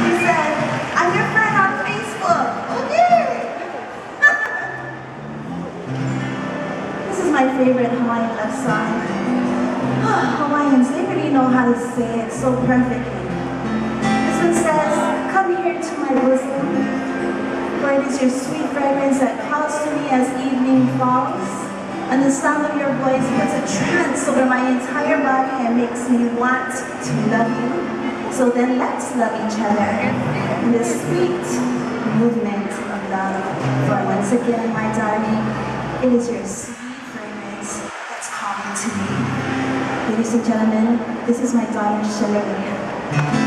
She said, I'm your friend on Facebook. Okay. This is my favorite Hawaiian love song. Hawaiians, they really know how to say it so perfectly. This one says, come here to my bosom, for it is your sweet fragrance that calls to me as evening falls, and the sound of your voice puts a trance over my entire body and makes me want to love you. So then let's love each other in this sweet movement of love. For once again, my darling, it is your sweet fragrance that's calling to me. Ladies and gentlemen, this is my daughter, Shelly.